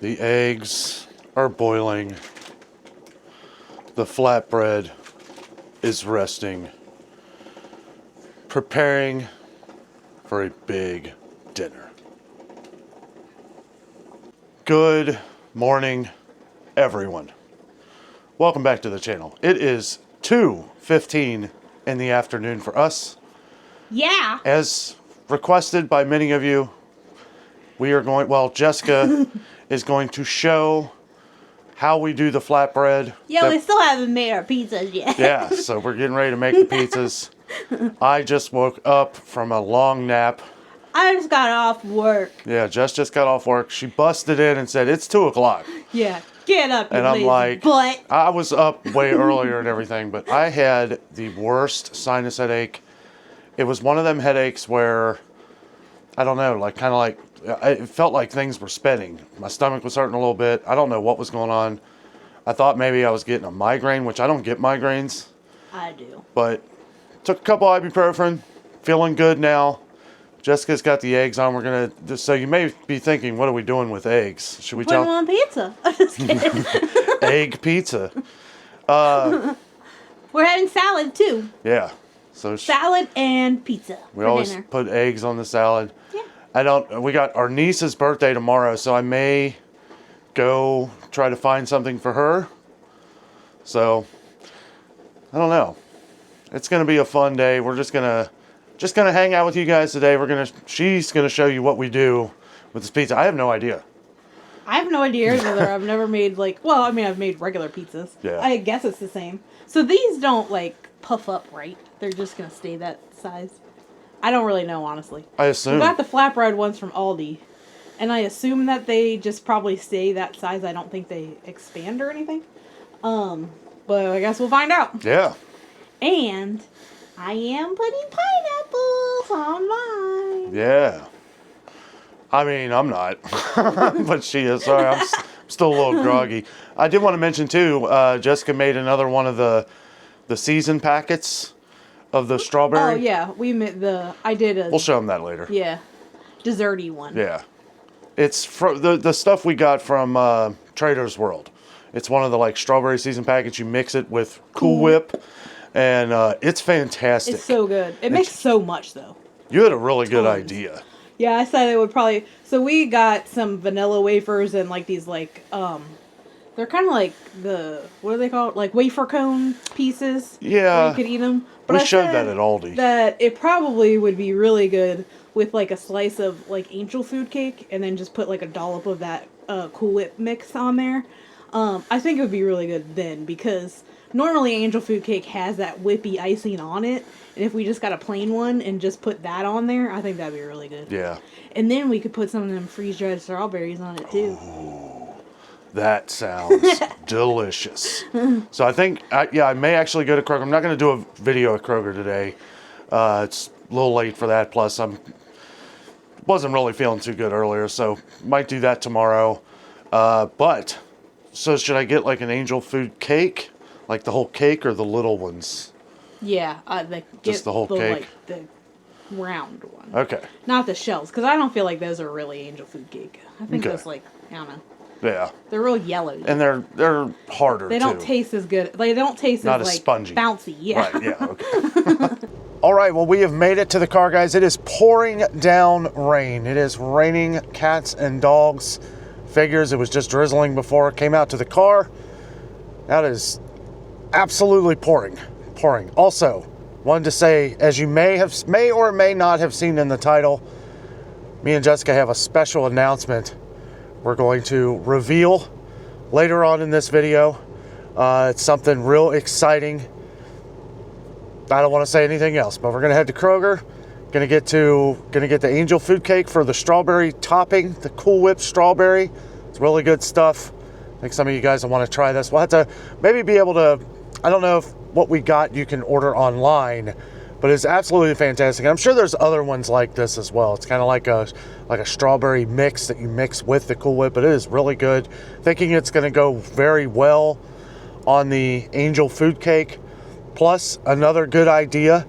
The eggs are boiling. The flatbread is resting. Preparing for a big dinner. Good morning, everyone. Welcome back to the channel. It is 2:15 in the afternoon for us. Yeah. As requested by many of you, we are going, well, Jessica is going to show how we do the flatbread. Yeah, we still haven't made our pizzas yet. Yeah, so we're getting ready to make the pizzas. I just woke up from a long nap. I just got off work. Yeah, Jess just got off work. She busted in and said, it's 2 o'clock. Yeah, get up, you And I'm lazy like, butt. I was up way earlier and everything, but I had the worst sinus headache. It was one of them headaches where, I don't know, like kind of like, it felt like things were spinning. My stomach was hurting a little bit. I don't know what was going on. I thought maybe I was getting a migraine, which I don't get migraines. I do. But took a couple ibuprofen, feeling good now. Jessica's got the eggs on. We're going to, so you may be thinking, what are we doing with eggs? Should we Put them on pizza. I'm just kidding. Egg pizza. We're having salad too. Yeah. So Salad and pizza. we for always dinner. put eggs on the salad. Yeah. We got our niece's birthday tomorrow, so I may go try to find something for her. So, I don't know. It's going to be a fun day. We're just going to hang out with you guys today. She's going to show you what we do with this pizza. I have no idea. I have no idea either. I've never made I've made regular pizzas. Yeah. I guess it's the same. So these don't puff up, right? They're just going to stay that size. I don't really know, honestly. I assume. We got the flatbread ones from Aldi. And I assume that they just probably stay that size. I don't think they expand or anything. But I guess we'll find out. Yeah. And I am putting pineapples on mine. Yeah. I mean, I'm not. But she is. Sorry, I'm still a little groggy. I did want to mention, too, Jessica made another one of the season packets of the strawberry. Oh, yeah. I did a... We'll show them that later. Yeah. Desserty one. Yeah. It's the stuff we got from Trader's World. It's one of the strawberry season packets. You mix it with Cool Whip, and it's fantastic. It's so good. It makes so much, though. You had a really good idea. Yeah, I said it would probably... So we got some vanilla wafers and these they're kind of like what are they called? Like wafer cone pieces. Yeah. Where you could eat them. But We I showed said that at Aldi. That it probably would be really good with a slice of angel food cake and then just put a dollop of that Cool Whip mix on there. I think it would be really good then because normally angel food cake has that whippy icing on it. And if we just got a plain one and just put that on there, I think that'd be really good. Yeah. And then we could put some of them freeze-dried strawberries on it too. Ooh, that sounds delicious. So I think, I may actually go to Kroger. I'm not going to do a video at Kroger today. It's a little late for that. Plus, wasn't really feeling too good earlier, so might do that tomorrow. So should I get an angel food cake? Like the whole cake or the little ones? Yeah, Just the whole cake? The round one. Okay. Not the shells, because I don't feel like those are really angel food cake. I think Okay. those I don't know. Yeah. They're real yellow. And they're harder, They don't too. taste as good. They don't taste Not as as spongy. bouncy. Yeah. Right, yeah, okay. All right, well, we have made it to the car, guys. It is pouring down rain. It is raining cats and dogs. Figures it was just drizzling before it came out to the car. That is absolutely pouring. Also, wanted to say, as you may or may not have seen in the title, me and Jessica have a special announcement we're going to reveal later on in this video. It's something real exciting. I don't want to say anything else, but we're gonna head to Kroger. Gonna get the angel food cake for the strawberry topping, the Cool Whip strawberry. It's really good stuff. I think some of you guys will want to try this. We'll have to maybe be able to, I don't know if what we got you can order online, but it's absolutely fantastic. I'm sure there's other ones like this as well. It's kind of like a strawberry mix that you mix with the Cool Whip, but it is really good. Thinking it's going to go very well on the angel food cake. Plus, another good idea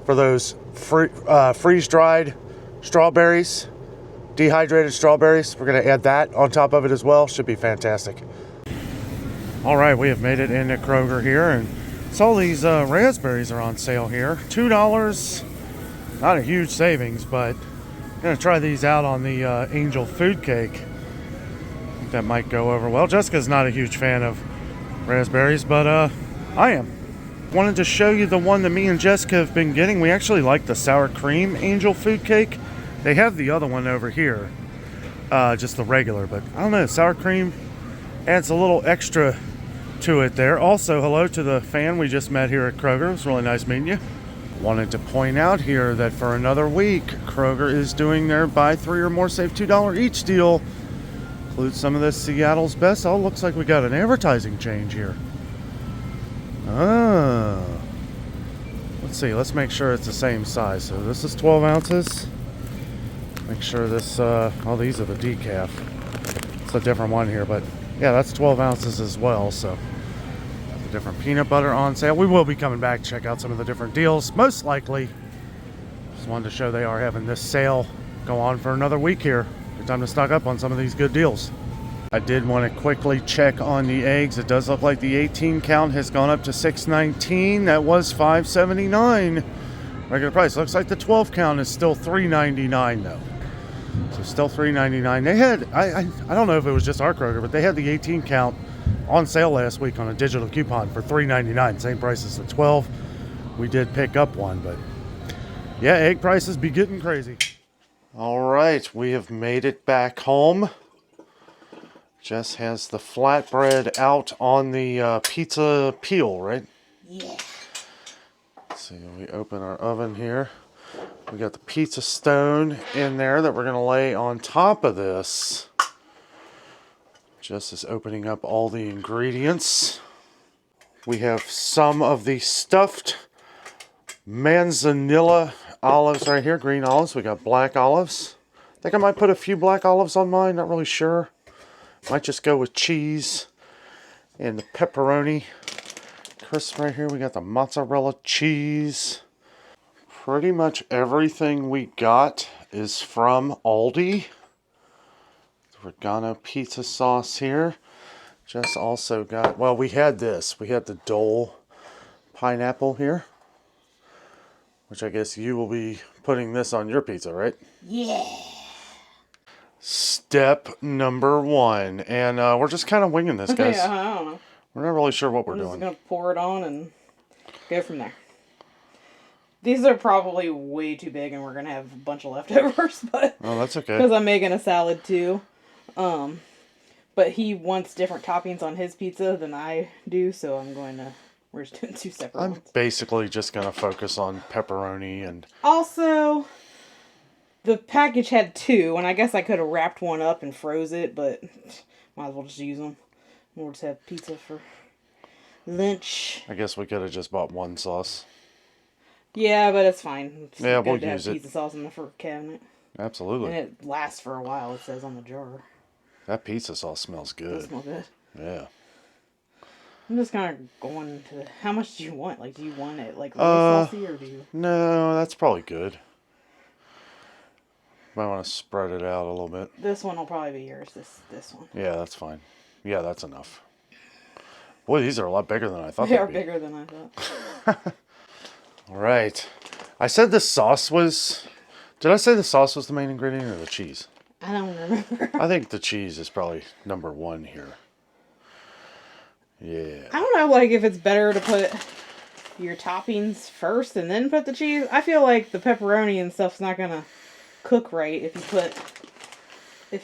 for those freeze-dried strawberries. dehydrated strawberries. We're going to add that on top of it as well. Should be fantastic. All right, we have made it into Kroger here, and saw these raspberries are on sale here. $2. Not a huge savings, but I'm going to try these out on the angel food cake. I think that might go over well. Jessica's not a huge fan of raspberries, but I am. Wanted to show you the one that me and Jessica have been getting. We actually like the sour cream angel food cake. They have the other one over here, just the regular, but I don't know, sour cream adds a little extra to it there. Also, hello to the fan we just met here at Kroger. It was really nice meeting you. Wanted to point out here that for another week, Kroger is doing their buy 3 or more save $2 each deal. Includes some of this Seattle's Best. Oh, looks like we got an advertising change here. Let's see, let's make sure it's the same size. So this is 12 ounces. Make sure this, oh, these are the decaf. It's a different one here, but yeah, that's 12 ounces as well. So the different peanut butter on sale. We will be coming back to check out some of the different deals, most likely. Just wanted to show they are having this sale go on for another week here. Good time to stock up on some of these good deals. I did want to quickly check on the eggs. It does look like the 18 count has gone up to $6.19. That was $5.79 regular price. Looks like the 12 count is still $3.99 though. So still $3.99. They had, I don't know if it was just our Kroger, but they had the 18 count on sale last week on a digital coupon for $3.99. Same price as the 12. We did pick up one, but yeah, egg prices be getting crazy. All right, we have made it back home. Jess has the flatbread out on the pizza peel, right? Yeah. Let's see, we open our oven here. We got the pizza stone in there that we're going to lay on top of this. Jess is opening up all the ingredients. We have some of the stuffed manzanilla olives right here, green olives. We got black olives. I think I might put a few black olives on mine, not really sure. Might just go with cheese and the pepperoni crisp right here. We got the mozzarella cheese. Pretty much everything we got is from Aldi. The Regano pizza sauce here. Just also got, well, we had this. We had the Dole pineapple here, which I guess you will be putting this on your pizza, right? Yeah. Step number 1, and we're just kind of winging this, guys. Yeah, I don't know. We're not really sure what we're doing. I'm just gonna pour it on and go from there. These are probably way too big, and we're gonna have a bunch of leftovers, but oh, that's okay. Because I'm making a salad too. But he wants different toppings on his pizza than I do, so we're just doing 2 separate ones. I'm basically just gonna focus on pepperoni and. Also, the package had 2, and I guess I could have wrapped one up and froze it, but might as well just use them. We'll just have pizza for lunch. I guess we could have just bought one sauce. Yeah, but it's fine. It's yeah, good we'll to use have it. Pizza sauce in the cabinet. Absolutely. And it lasts for a while, it says on the jar. That pizza sauce smells It good. does smell good. Yeah. I'm just kind of going to the... How much do you want? Like, do you want it, like, really saucy, or do you... No, that's probably good. Might want to spread it out a little bit. This one will probably be yours, this one. Yeah, that's fine. Yeah, that's enough. Boy, these are a lot bigger than I thought They they'd are be. bigger than I thought. All right. I said the sauce was... Did I say the sauce was the main ingredient or the cheese? I don't remember. I think the cheese is probably number 1 here. Yeah. I don't know, like, if it's better to put your toppings first and then put the cheese. I feel like the pepperoni and stuff's not gonna cook right if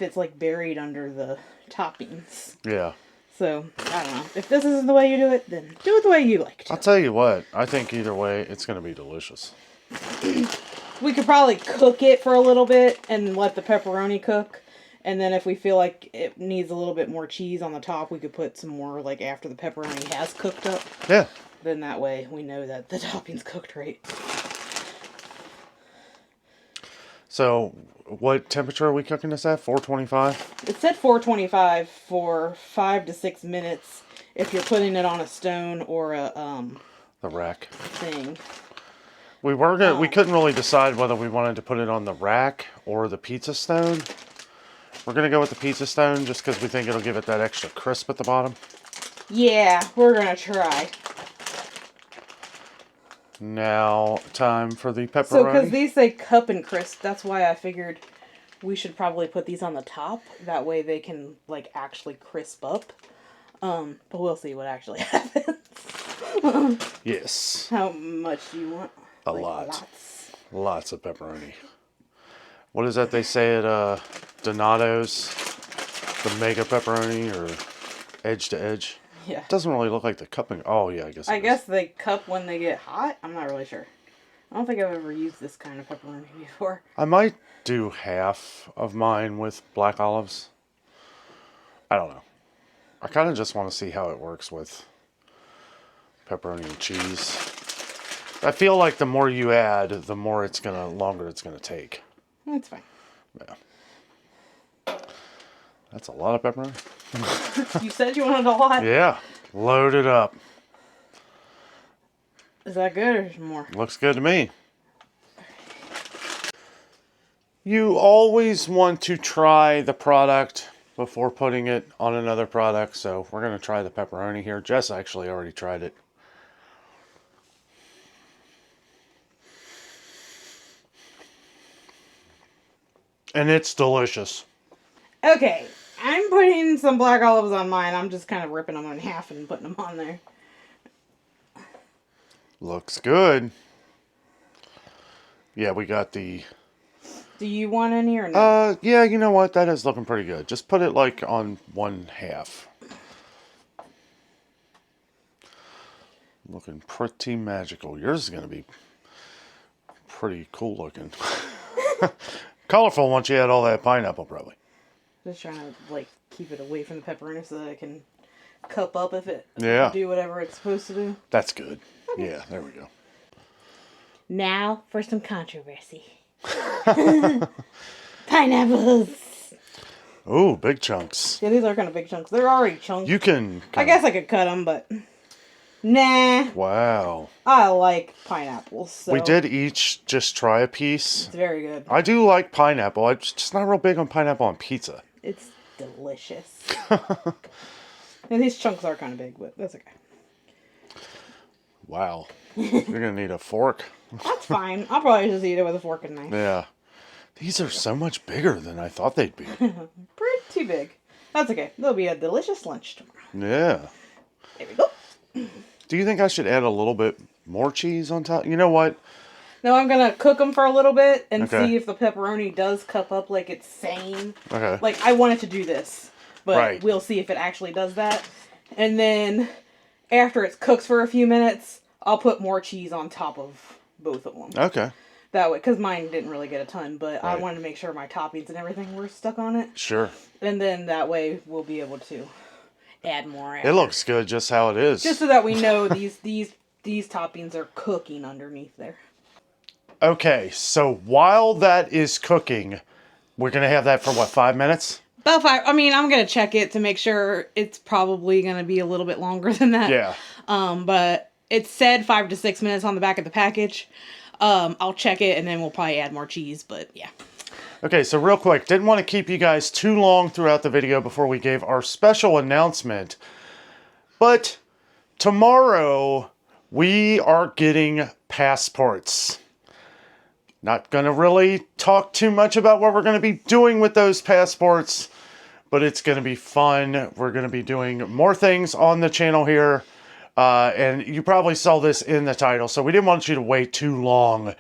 it's, like, buried under the toppings. Yeah. So, I don't know. If this isn't the way you do it, then do it the way you like to. I'll tell you what. I think either way, it's going to be delicious. We could probably cook it for a little bit and let the pepperoni cook. And then if we feel like it needs a little bit more cheese on the top, we could put some more, like, after the pepperoni has cooked up. Yeah. Then that way we know that the topping's cooked right. So, what temperature are we cooking this at? 425? It said 425 for 5 to 6 minutes if you're putting it on a stone or a The rack. thing. We couldn't really decide whether we wanted to put it on the rack or the pizza stone. We're gonna go with the pizza stone just because we think it'll give it that extra crisp at the bottom. Yeah, we're gonna try. Now, time for the pepperoni. So, because these say cup and crisp, that's why I figured we should probably put these on the top. That way they can, like, actually crisp up. But we'll see what actually happens. Yes. How much do you want? A lot. Lots of pepperoni. What is that they say at Donato's? The mega pepperoni or edge to edge? Yeah. It doesn't really look like the cupping. Oh, yeah, I guess I guess they cup when they get hot? I'm not really sure. I don't think I've ever used this kind of pepperoni before. I might do half of mine with black olives. I don't know. I kind of just want to see how it works with pepperoni and cheese. I feel like the more you add, the more longer it's gonna take. That's fine. Yeah. That's a lot of pepperoni. You said you wanted a lot? Yeah. Load it up. Is that good or is there more? Looks good to me. You always want to try the product before putting it on another product, so we're going to try the pepperoni here. Jess actually already tried it. And it's delicious. Okay, I'm putting some black olives on mine. I'm just kind of ripping them in half and putting them on there. Looks good. Yeah, we got the... Do you want any or no? Yeah, you know what? That is looking pretty good. Just put it like on one half. Looking pretty magical. Yours is going to be pretty cool looking. Colorful once you add all that pineapple, probably. Just trying to, like, keep it away from the pepperoni so that it can cup up if it do whatever it's supposed to do. That's good. Yeah, there we go. Now for some controversy. Pineapples. Oh, big chunks. Yeah, these are kind of big chunks. They're already chunks. You can... I guess I could cut them, but... Nah. Wow. I like pineapples. So We did each just try a piece. it's very good. I do like pineapple. I'm just not real big on pineapple on pizza. It's delicious. And these chunks are kind of big, but that's okay. Wow. You're going to need a fork. That's fine. I'll probably just eat it with a fork and knife. Yeah. These are so much bigger than I thought they'd be. Pretty big. That's okay. There'll be a delicious lunch tomorrow. Yeah. There we go. Do you think I should add a little bit more cheese on top? You know what? No, I'm going to cook them for a little bit and Okay. see if the pepperoni does cup up like it's saying. Okay. Like, I wanted to do this, but Right. we'll see if it actually does that. And then, after it's cooked for a few minutes, I'll put more cheese on top of both of them. Okay. That way, because mine didn't really get a ton, but I Right. wanted to make sure my toppings and everything were stuck on it. Sure. And then that way, we'll be able to add more. It looks good just how it is. Just so that we know these toppings are cooking underneath there. Okay, so while that is cooking, we're going to have that for what, 5 minutes? About 5. I mean, I'm going to check it to make sure it's probably going to be a little bit longer than that. Yeah. But it said 5 to 6 minutes on the back of the package. I'll check it and then we'll probably add more cheese, but yeah. Okay, so real quick, didn't want to keep you guys too long throughout the video before we gave our special announcement. But tomorrow, we are getting passports. Not going to really talk too much about what we're going to be doing with those passports, but it's going to be fun. We're going to be doing more things on the channel here. And you probably saw this in the title, so we didn't want you to wait too long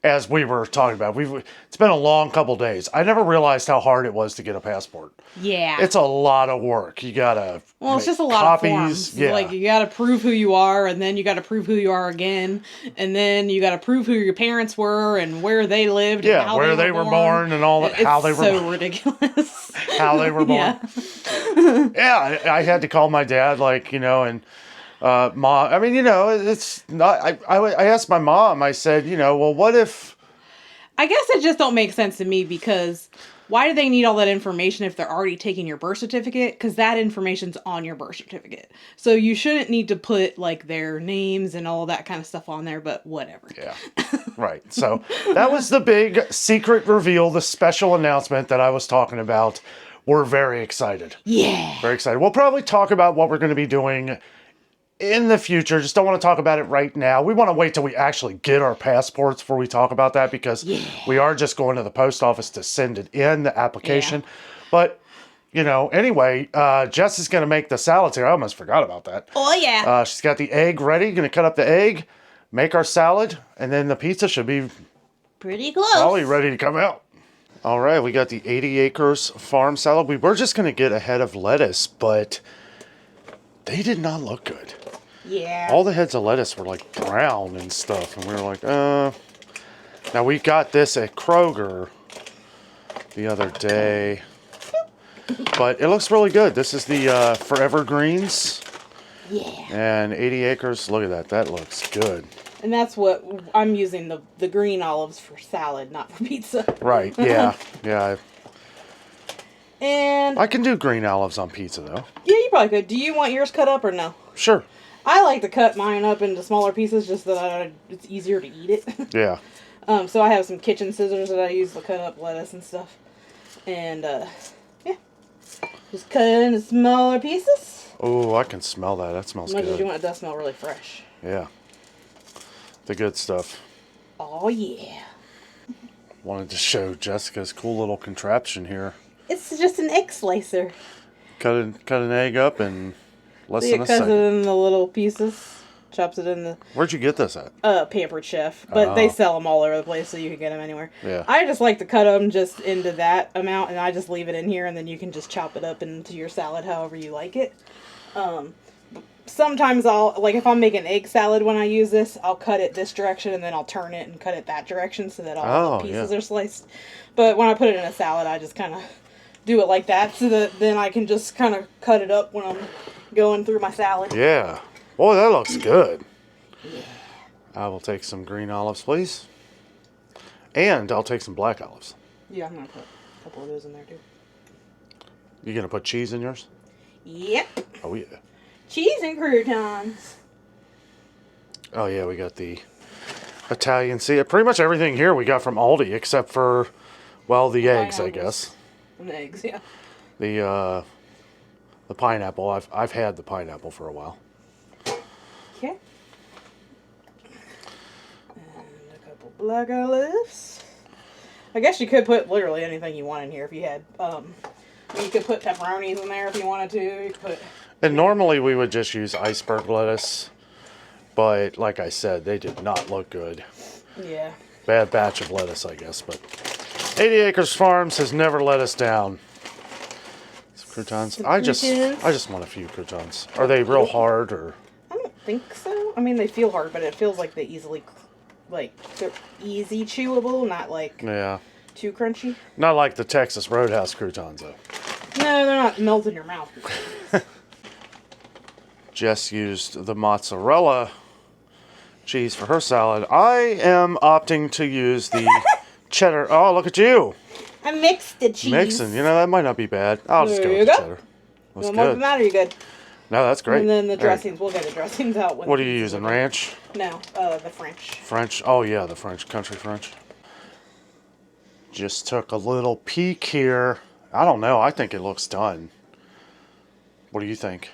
as we were talking about. It's been a long couple days. I never realized how hard it was to get a passport. Yeah. It's a lot of work. You gotta It's just a make lot copies. of forms. Yeah. Like, you gotta prove who you are, and then you gotta prove who you are again, and then you gotta prove who your parents were, and where they lived, and how where they were born and all that. How they were so ridiculous. how they were born. Yeah. I had to call my dad, and mom. I mean, it's not. I asked my mom. I said, well, what if? I guess it just don't make sense to me because why do they need all that information if they're already taking your birth certificate? Because that information's on your birth certificate. So you shouldn't need to put like their names and all that kind of stuff on there, but whatever. Yeah. Right. So that was the big secret reveal, the special announcement that I was talking about. We're very excited. Yeah. Very excited. We'll probably talk about what we're going to be doing in the future. Just don't want to talk about it right now. We want to wait till we actually get our passports before we talk about that, because we are just going to the post office to send it in, the application. Yeah. But, anyway, Jess is going to make the salads here. I almost forgot about that. Oh, yeah. She's got the egg ready. Going to cut up the egg, make our salad, and then the pizza should be pretty close. probably ready to come out. All right, we got the 80 acres farm salad. We were just going to get a head of lettuce, but they did not look good. Yeah. All the heads of lettuce were like brown and stuff. And we were like, Now we got this at Kroger the other day. But it looks really good. This is the Forever Greens. Yeah. And 80 acres. Look at that. That looks good. And that's what I'm using, the green olives for salad, not for pizza. Right. Yeah. Yeah. And I can do green olives on pizza, though. yeah, you probably could. Do you want yours cut up or no? Sure. I like to cut mine up into smaller pieces just so that it's easier to eat it. Yeah. So I have some kitchen scissors that I use to cut up lettuce and stuff. And, yeah. Just cut it into smaller pieces. Oh, I can smell that. That smells As much good. as you want, it does smell really fresh. Yeah. The good stuff. Oh, yeah. Wanted to show Jessica's cool little contraption here. It's just an egg slicer. Cut an egg up in less So than it a cuts second. it in the little pieces, chops it in the Where'd you get this at? Pampered Chef. But they sell them all over the place, so you can get them anywhere. Yeah. I just like to cut them just into that amount, and I just leave it in here, and then you can just chop it up into your salad however you like it. Sometimes if I'm making egg salad when I use this, I'll cut it this direction, and then I'll turn it and cut it that direction so that all the pieces are sliced. But when I put it in a salad, I just kind of do it like that so that then I can just kind of cut it up when I'm going through my salad. Yeah. Boy, that looks good. Yeah. I will take some green olives, please. And I'll take some black olives. Yeah, I'm going to put a couple of those in there, too. You going to put cheese in yours? Yep. Oh, yeah. Cheese and croutons. Oh, yeah, we got the Italian. See, pretty much everything here we got from Aldi except for, well, the eggs, I guess. And eggs, yeah. The pineapple. I've had the pineapple for a while. Okay. And a couple black olives. I guess you could put literally anything you want in here if you had. You could put pepperonis in there if you wanted to. You could put. And normally we would just use iceberg lettuce, but like I said, they did not look good. Yeah. Bad batch of lettuce, I guess, but 80 Acres Farms has never let us down. Some croutons. I just want a few croutons. Are they real hard or? I don't think so. I mean, they feel hard, but it feels like they're easy chewable, not too crunchy. Not like the Texas Roadhouse croutons, though. No, they're not melt in your mouth. Jess used the mozzarella cheese for her salad. I am opting to use the cheddar. Oh, look at you. I mixed the cheese. Mixing. That might not be bad. I'll just go with the cheddar. That's good. More than that, are you good? No, that's great. And then the dressings. We'll get the dressings out. What are you using? Ranch? No, the French. French? Oh, yeah, the French. Country French. Just took a little peek here. I don't know. I think it looks done. What do you think?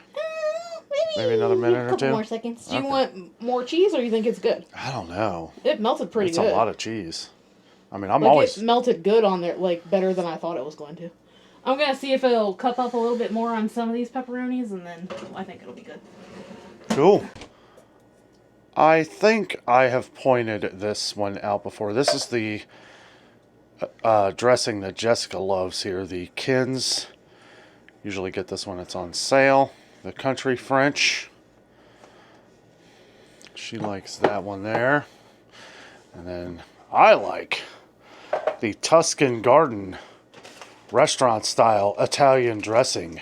Maybe another minute or two? A couple more seconds. Do you want more cheese, or you think it's good? I don't know. It melted pretty good. It's a lot of cheese. I mean, it melted good on there, better than I thought it was going to. I'm going to see if it'll cup up a little bit more on some of these pepperonis, and then I think it'll be good. Cool. I think I have pointed this one out before. This is the dressing that Jessica loves here. The Kins. Usually get this when it's on sale. The Country French. She likes that one there. And then I like the Tuscan Garden restaurant style Italian dressing.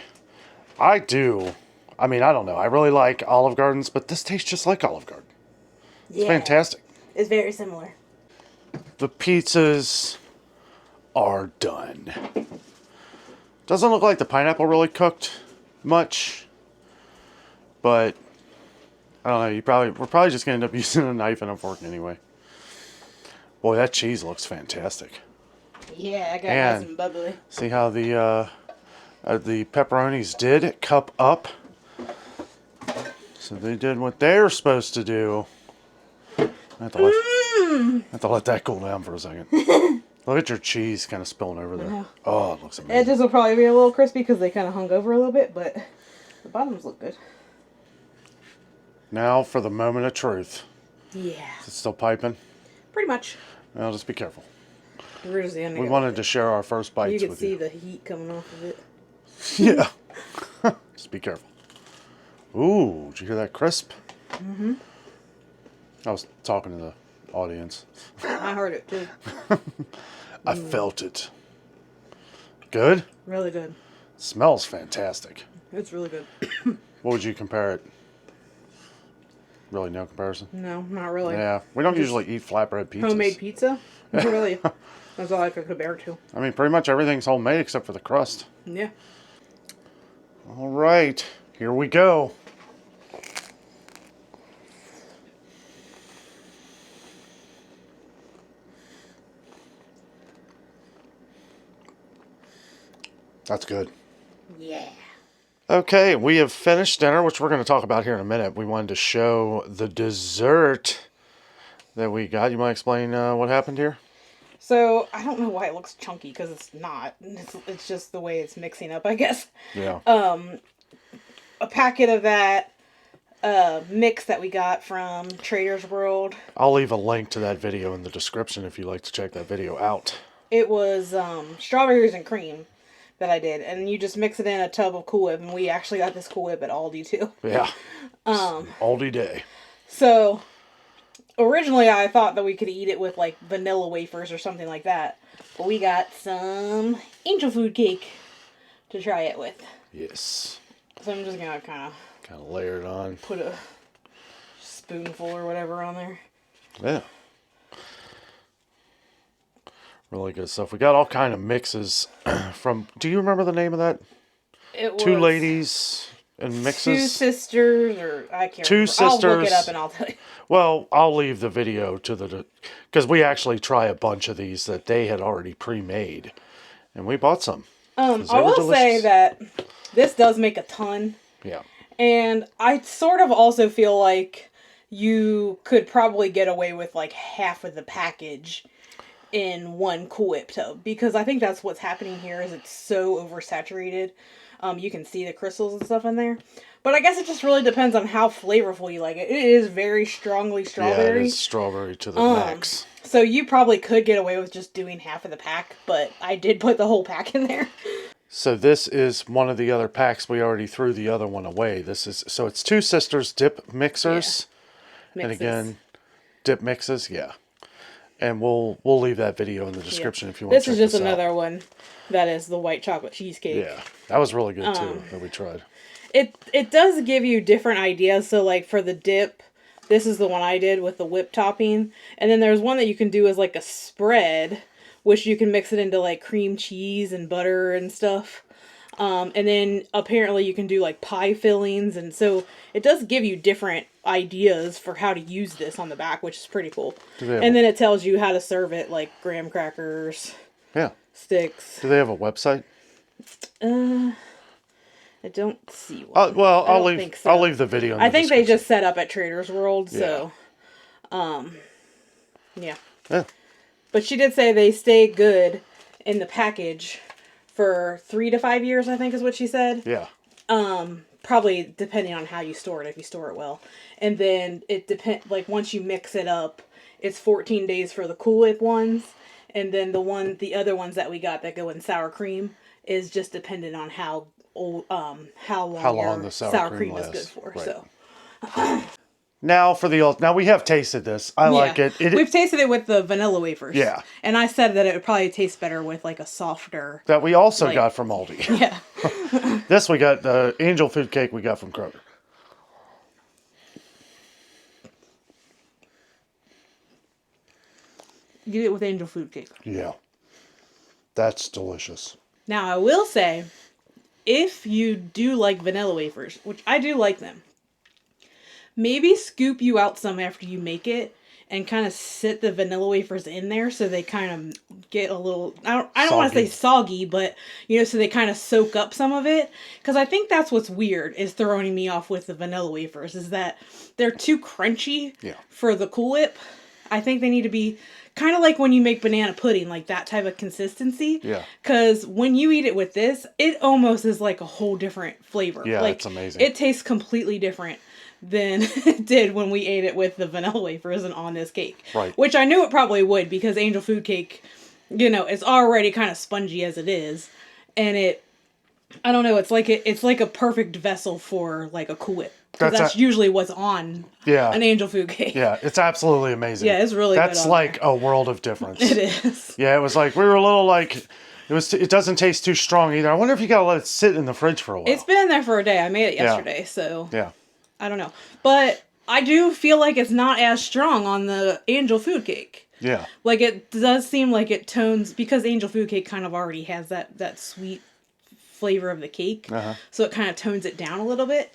I do. I mean, I don't know. I really like Olive Gardens, but this tastes just like Olive Garden. It's fantastic. It's very similar. The pizzas are done. Doesn't look like the pineapple really cooked much, but I don't know. We're probably just gonna end up using a knife and a fork anyway. Boy, that cheese looks fantastic. Yeah, I got And nice and bubbly. see how the pepperonis did cup up. So they did what they're supposed to do. I have to let that cool down for a second. Look at your cheese kind of spilling over there. Oh, it looks amazing. Edges will probably be a little crispy because they kind of hung over a little bit, but the bottoms look good. Now for the moment of truth. Yeah. Is it still piping? Pretty much. Well, just be careful. We wanted to share our first bites with you. You could see the heat coming off of it. Yeah. Just be careful. Ooh, did you hear that crisp? Mm-hmm. I was talking to the audience. I heard it too. I felt it. Good? Really good. Smells fantastic. It's really good. What would you compare it? Really no comparison? No, not really. Yeah, we don't usually eat flatbread pizzas. Homemade pizza? Really? That's all I could compare it to. I mean, pretty much everything's homemade except for the crust. Yeah. All right, here we go. That's good. Yeah. Okay, we have finished dinner, which we're going to talk about here in a minute. We wanted to show the dessert that we got. You want to explain what happened here? So, I don't know why it looks chunky, because it's not. It's just the way it's mixing up, I guess. Yeah. A packet of that mix that we got from Trader's World. I'll leave a link to that video in the description if you'd like to check that video out. It was strawberries and cream that I did, and you just mix it in a tub of Cool Whip, and we actually got this Cool Whip at Aldi too. Yeah. Aldi day. So, originally I thought that we could eat it with like vanilla wafers or something like that, but we got some angel food cake to try it with. Yes. So I'm just gonna kind of layer it on. Put a spoonful or whatever on there. Yeah. Really good stuff. We got all kind of mixes from. Do you remember the name of that? It was Two Ladies and Mixes. Two Sisters, or I can't. Two remember. Sisters. I'll look it up and I'll tell you. Well, I'll leave the video to the because we actually try a bunch of these that they had already pre-made, and we bought some. I will say that this does make a ton. Yeah. And I sort of also feel like you could probably get away with like half of the package in one Cool Whip tub, because I think that's what's happening here is it's so oversaturated. You can see the crystals and stuff in there. But I guess it just really depends on how flavorful you like it. It is very strongly strawberry. Yeah, it is strawberry to the max. So you probably could get away with just doing half of the pack, but I did put the whole pack in there. So this is one of the other packs. We already threw the other one away. So it's Two Sisters dip mixers. Yeah. And again, dip mixes, yeah. And we'll leave that video in the description if you want to check this out. This is just another one that is the white chocolate cheesecake. Yeah, that was really good too, that we tried. It does give you different ideas. So like for the dip, this is the one I did with the whipped topping. And then there's one that you can do as like a spread, which you can mix it into like cream cheese and butter and stuff. And then apparently you can do like pie fillings. And so it does give you different ideas for how to use this on the back, which is pretty cool. And then it tells you how to serve it, like graham crackers, sticks. Do they have a website? I don't see one. Well, I'll leave the video in the I think they just set up at Trader's World, so yeah. But she did say they stay good in the package for 3 to 5 years, I think is what she said. Yeah. Probably depending on how you store it, if you store it well. And then like once you mix it up, it's 14 days for the Cool Whip ones. And then the other ones that we got that go in sour cream is just dependent on how long the sour cream is good for. Right. So Now we have tasted this. I like it. We've tasted it with the vanilla wafers. Yeah. And I said that it would probably taste better with like a softer. That we also got from Aldi. Yeah. This we got the angel food cake we got from Kroger. You get it with angel food cake. Yeah. That's delicious. Now, I will say, if you do like vanilla wafers, which I do like them, maybe scoop you out some after you make it and kind of sit the vanilla wafers in there so they kind of get a little, I don't want to say soggy, but, so they kind of soak up some of it. Because I think that's what's weird is throwing me off with the vanilla wafers is that they're too crunchy for the Cool Whip. I think they need to be kind of like when you make banana pudding, like that type of consistency. Yeah. Because when you eat it with this, it almost is like a whole different flavor. Yeah, like, it's amazing. It tastes completely different than it did when we ate it with the vanilla wafers and on this cake. Right. Which I knew it probably would because angel food cake, it's already kind of spongy as it is. And I don't know, it's like a perfect vessel for like a Cool Whip. Because that's usually what's on an angel food cake. Yeah, it's absolutely amazing. Yeah, it's really good. That's like a world of difference. It is. Yeah, it was like, we were a little like, it doesn't taste too strong either. I wonder if you gotta let it sit in the fridge for a while. It's been in there for a day. I made it yesterday, so. Yeah. I don't know. But I do feel like it's not as strong on the angel food cake. Yeah. Like it does seem like it tones, because angel food cake kind of already has that sweet flavor of the cake. Uh-huh. So it kind of tones it down a little bit.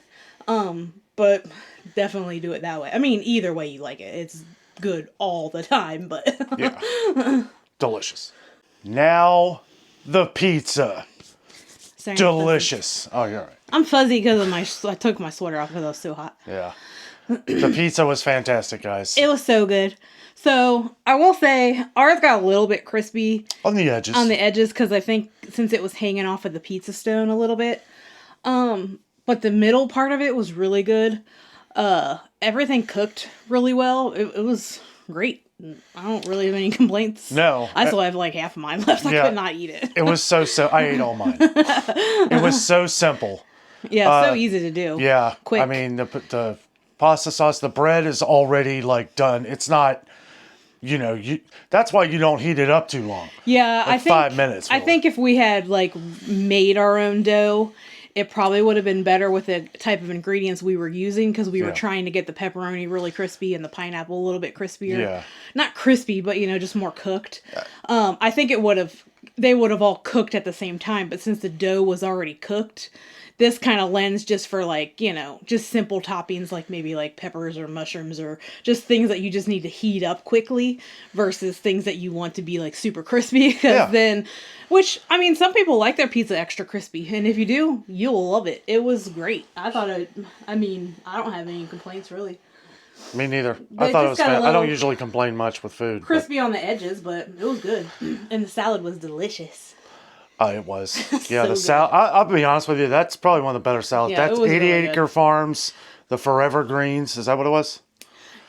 But definitely do it that way. I mean, either way you like it. It's good all the time, but. Yeah. Delicious. Now, the pizza. Delicious. Oh, you're right. I'm fuzzy because I took my sweater off because it was so hot. Yeah. The pizza was fantastic, guys. It was so good. So, I will say, ours got a little bit crispy. On the edges. On the edges, because I think since it was hanging off of the pizza stone a little bit. But the middle part of it was really good. Everything cooked really well. It was great. I don't really have any complaints. No. I still have like half of mine left. I could not eat it. It was so I ate all mine. It was so simple. Yeah, so easy to do. Yeah. Quick. I mean, the pasta sauce, the bread is already like done. It's not, that's why you don't heat it up too long. Yeah, like I think 5 minutes. Really. I think if we had like made our own dough, it probably would have been better with the type of ingredients we were using, because we were trying to get the pepperoni really crispy and the pineapple a little bit crispier. Yeah. Not crispy, but just more cooked. I think they would have all cooked at the same time, but since the dough was already cooked, this kind of lends just for like, just simple toppings like maybe like peppers or mushrooms or just things that you just need to heat up quickly versus things that you want to be like super crispy. Which, I mean, some people like their pizza extra crispy. And if you do, you'll love it. It was great. I don't have any complaints really. Me neither. I thought it was fun. I don't usually complain much with food. Crispy on the edges, but it was good. And the salad was delicious. It was. Yeah, the salad. I'll be honest with you. That's probably one of the better salads. Yeah, that's 88 Acre Farms, the Forever Greens. Is that what it was?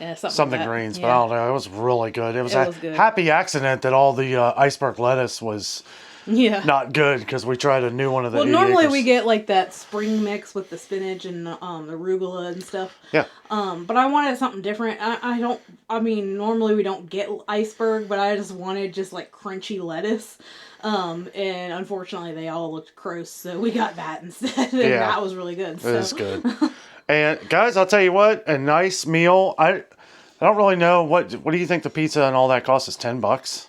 Yeah, something like greens, but I don't know. It was really good. It was a happy accident that all the iceberg lettuce was not good, because we tried a new one of the. Well, normally we get like that spring mix with the spinach and arugula and stuff. Yeah. But I wanted something different. Normally we don't get iceberg, but I just wanted like crunchy lettuce. And unfortunately they all looked gross, so we got that instead. And that was really good. It is good. And guys, I'll tell you what, a nice meal. I don't really know what do you think the pizza and all that cost is? $10?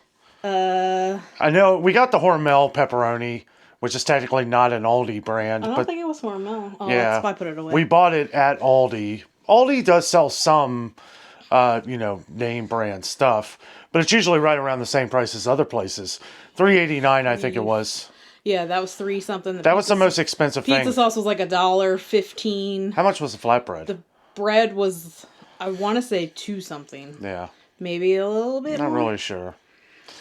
I know we got the Hormel pepperoni, which is technically not an Aldi brand. I don't think it was Hormel. Oh, yeah, that's why I put it away. We bought it at Aldi. Aldi does sell some, name brand stuff, but it's usually right around the same price as other places. $3.89, I think it was. Yeah, that was $3 something. That was the most expensive thing. Pizza sauce was like $1.15. How much was the flatbread? The bread was, I want to say $2 something. Yeah. Maybe a little bit Not more. really sure.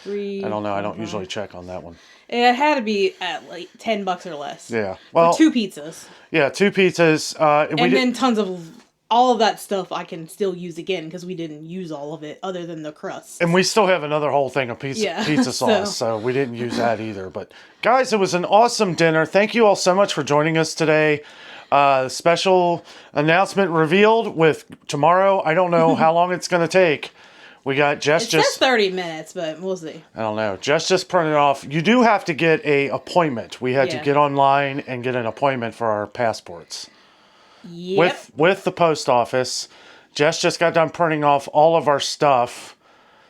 I don't know. I don't usually check on that one. It had to be at like $10 or less. Yeah. Well, for 2 pizzas. Yeah, 2 pizzas. And then tons of all of that stuff I can still use again, because we didn't use all of it other than the crust. And we still have another whole thing of pizza sauce, so we didn't use that either. But guys, it was an awesome dinner. Thank you all so much for joining us today. Special announcement revealed with tomorrow. I don't know how long it's going to take. We got Jess. It says 30 minutes, but we'll see. I don't know. Jess just printed off. You do have to get an appointment. We had to get online and get an appointment for our passports. Yep. With the post office. Jess just got done printing off all of our stuff.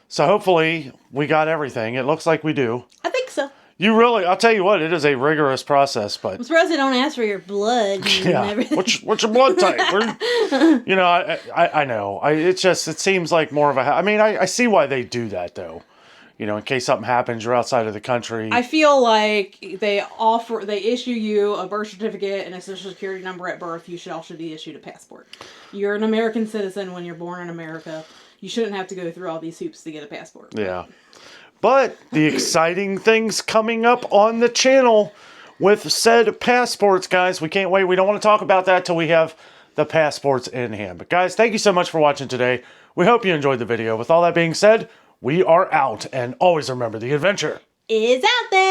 So hopefully we got everything. It looks like we do. I think so. I'll tell you what, it is a rigorous process, but I'm surprised they don't ask for your blood and everything. What's your blood type? I know. It seems like more of a, I see why they do that though. In case something happens, you're outside of the country. I feel like they issue you a birth certificate and a social security number at birth. You should also be issued a passport. You're an American citizen when you're born in America. You shouldn't have to go through all these hoops to get a passport. Yeah. But the exciting things coming up on the channel with said passports, guys. We can't wait. We don't want to talk about that till we have the passports in hand. But guys, thank you so much for watching today. We hope you enjoyed the video. With all that being said, we are out. And always remember, the adventure is out there.